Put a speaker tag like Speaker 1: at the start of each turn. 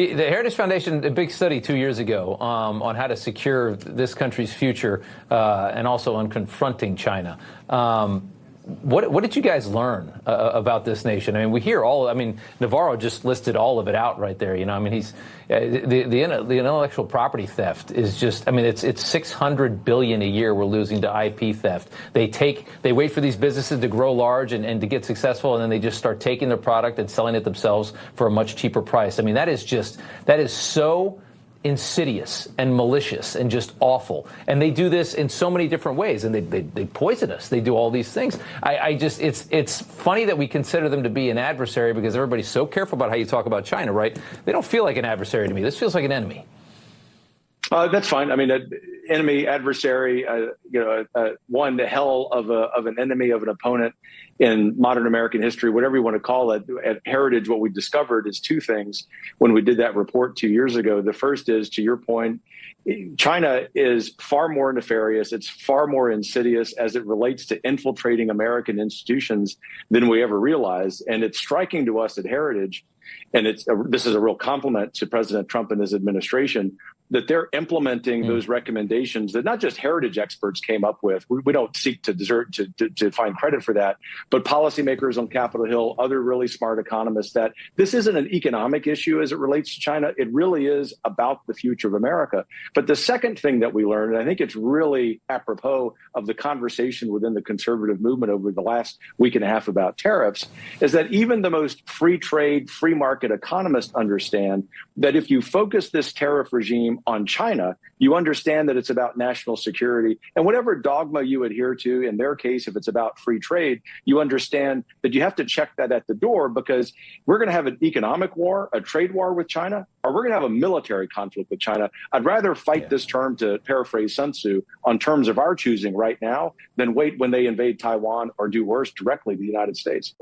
Speaker 1: The Heritage Foundation did a big study 2 years ago on how to secure this country's future and also on confronting China. What did you guys learn about this nation? I mean, we hear Navarro just listed all of it out right there. You know, I mean, he's the intellectual property theft is just, I mean, it's $600 billion a year we're losing to IP theft. They wait for these businesses to grow large and to get successful, and then they just start taking their product and selling it themselves for a much cheaper price. I mean, that is so insidious and malicious and just awful. And they do this in so many different ways, and they poison us. They do all these things. It's funny that we consider them to be an adversary because everybody's so careful about how you talk about China, right? They don't feel like an adversary to me. This feels like an enemy.
Speaker 2: That's fine. I mean, enemy, adversary, one, the hell of an enemy, of an opponent in modern American history, whatever you want to call it. At Heritage, what we discovered is two things when we did that report 2 years ago. The first is, to your point, China is far more nefarious. It's far more insidious as it relates to infiltrating American institutions than we ever realized. And it's striking to us at Heritage, and this is a real compliment to President Trump and his administration, that they're implementing those recommendations that not just Heritage experts came up with. We don't seek to find credit for that, but policymakers on Capitol Hill, other really smart economists, that this isn't an economic issue as it relates to China. It really is about the future of America. But the second thing that we learned, and I think it's really apropos of the conversation within the conservative movement over the last week and a half about tariffs, is that even the most free trade, free market economists understand that if you focus this tariff regime on China, you understand that it's about national security. And whatever dogma you adhere to, in their case, if it's about free trade, you understand that you have to check that at the door, because we're going to have an economic war, a trade war with China, or we're going to have a military conflict with China. I'd rather fight this term, to paraphrase Sun Tzu, on terms of our choosing right now than wait when they invade Taiwan or, do worse, directly the United States.